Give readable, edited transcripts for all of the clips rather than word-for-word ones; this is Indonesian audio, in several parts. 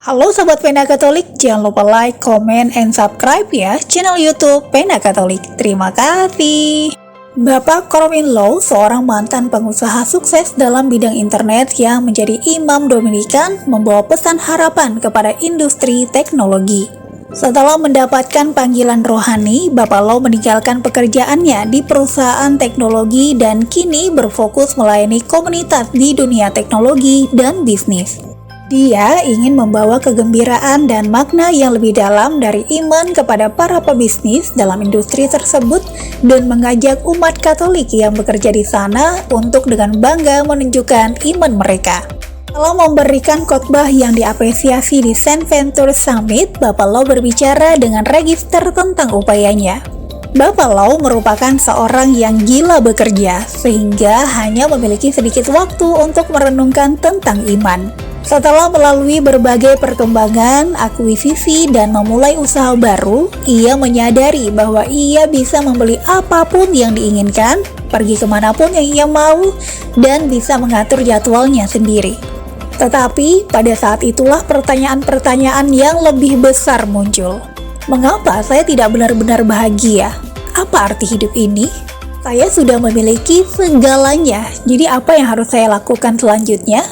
Halo Sobat Pena Katolik, jangan lupa like, comment, and subscribe ya channel YouTube Pena Katolik. Terima kasih. Bapak Corwin Lau, seorang mantan pengusaha sukses dalam bidang internet yang menjadi imam Dominikan, membawa pesan harapan kepada industri teknologi. Setelah mendapatkan panggilan rohani, Bapak Lau meninggalkan pekerjaannya di perusahaan teknologi dan kini berfokus melayani komunitas di dunia teknologi dan bisnis. Dia ingin membawa kegembiraan dan makna yang lebih dalam dari iman kepada para pebisnis dalam industri tersebut dan mengajak umat Katolik yang bekerja di sana untuk dengan bangga menunjukkan iman mereka. Setelah memberikan khotbah yang diapresiasi di St. Venture Summit, Bapak Lau berbicara dengan register tentang upayanya. Bapak Lau merupakan seorang yang gila bekerja, sehingga hanya memiliki sedikit waktu untuk merenungkan tentang iman. Setelah melalui berbagai perkembangan, akuisisi, dan memulai usaha baru, ia menyadari bahwa ia bisa membeli apapun yang diinginkan, pergi kemanapun yang ia mau, dan bisa mengatur jadwalnya sendiri. Tetapi, pada saat itulah pertanyaan-pertanyaan yang lebih besar muncul. Mengapa saya tidak benar-benar bahagia? Apa arti hidup ini? Saya sudah memiliki segalanya, jadi apa yang harus saya lakukan selanjutnya?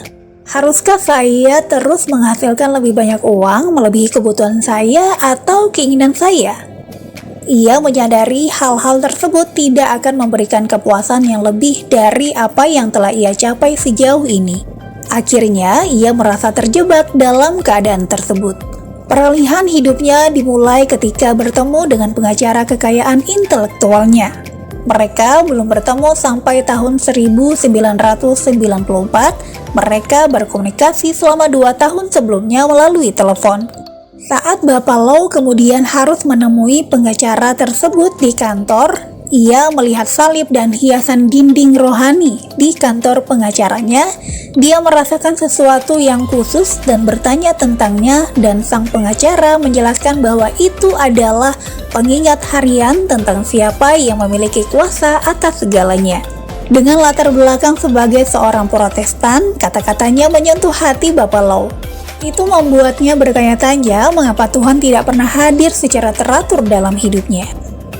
Haruskah saya terus menghasilkan lebih banyak uang melebihi kebutuhan saya atau keinginan saya? Ia menyadari hal-hal tersebut tidak akan memberikan kepuasan yang lebih dari apa yang telah ia capai sejauh ini. Akhirnya, ia merasa terjebak dalam keadaan tersebut. Peralihan hidupnya dimulai ketika bertemu dengan pengacara kekayaan intelektualnya. Mereka belum bertemu sampai tahun 1994. Mereka berkomunikasi selama 2 tahun sebelumnya melalui telepon. Saat Bapak Lau kemudian harus menemui pengacara tersebut di kantor, ia melihat salib dan hiasan dinding rohani di kantor pengacaranya. Dia merasakan sesuatu yang khusus dan bertanya tentangnya, dan sang pengacara menjelaskan bahwa itu adalah pengingat harian tentang siapa yang memiliki kuasa atas segalanya. Dengan latar belakang sebagai seorang Protestan, kata-katanya menyentuh hati Bapak Lau. Itu membuatnya bertanya-tanya mengapa Tuhan tidak pernah hadir secara teratur dalam hidupnya.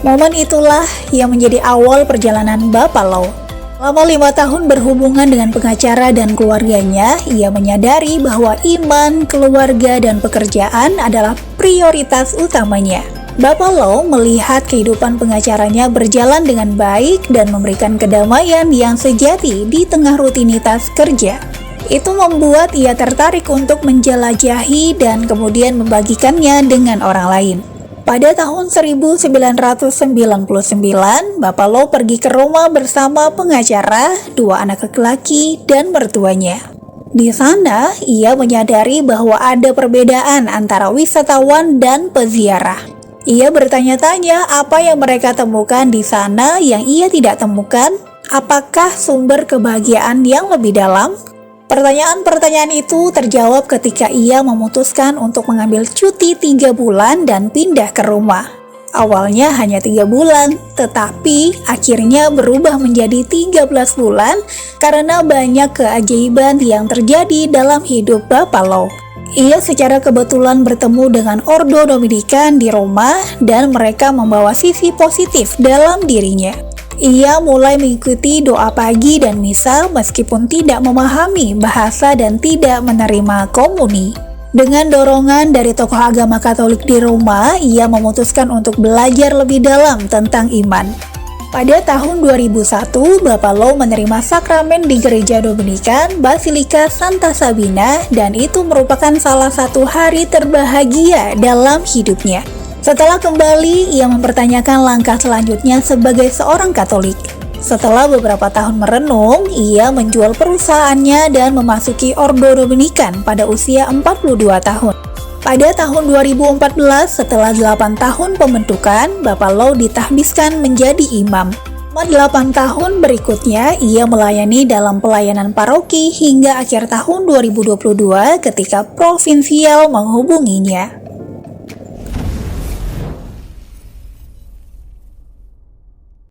Momen itulah yang menjadi awal perjalanan Bapak Lau. Selama 5 tahun berhubungan dengan pengacara dan keluarganya, ia menyadari bahwa iman, keluarga, dan pekerjaan adalah prioritas utamanya. Bapak Lau melihat kehidupan pengacaranya berjalan dengan baik dan memberikan kedamaian yang sejati di tengah rutinitas kerja. Itu membuat ia tertarik untuk menjelajahi dan kemudian membagikannya dengan orang lain. Pada tahun 1999, Bapak Lau pergi ke Roma bersama pengacara, 2 anak laki-laki, dan mertuanya. Di sana, ia menyadari bahwa ada perbedaan antara wisatawan dan peziarah. Ia bertanya-tanya apa yang mereka temukan di sana yang ia tidak temukan. Apakah sumber kebahagiaan yang lebih dalam? Pertanyaan-pertanyaan itu terjawab ketika ia memutuskan untuk mengambil cuti 3 bulan dan pindah ke rumah. Awalnya hanya 3 bulan, tetapi akhirnya berubah menjadi 13 bulan karena banyak keajaiban yang terjadi dalam hidup Bapak Lau. Ia secara kebetulan bertemu dengan Ordo Dominikan di Roma dan mereka membawa sisi positif dalam dirinya. Ia mulai mengikuti doa pagi dan misa meskipun tidak memahami bahasa dan tidak menerima komuni. Dengan dorongan dari tokoh agama Katolik di Roma, ia memutuskan untuk belajar lebih dalam tentang iman. Pada tahun 2001, Bapak Lau menerima sakramen di Gereja Dominikan Basilika Santa Sabina, dan itu merupakan salah satu hari terbahagia dalam hidupnya. Setelah kembali, ia mempertanyakan langkah selanjutnya sebagai seorang Katolik. Setelah beberapa tahun merenung, ia menjual perusahaannya dan memasuki Ordo Dominikan pada usia 42 tahun. Pada tahun 2014, setelah 8 tahun pembentukan, Bapak Lau ditahbiskan menjadi imam. Selama 8 tahun berikutnya, ia melayani dalam pelayanan paroki hingga akhir tahun 2022 ketika provinsial menghubunginya.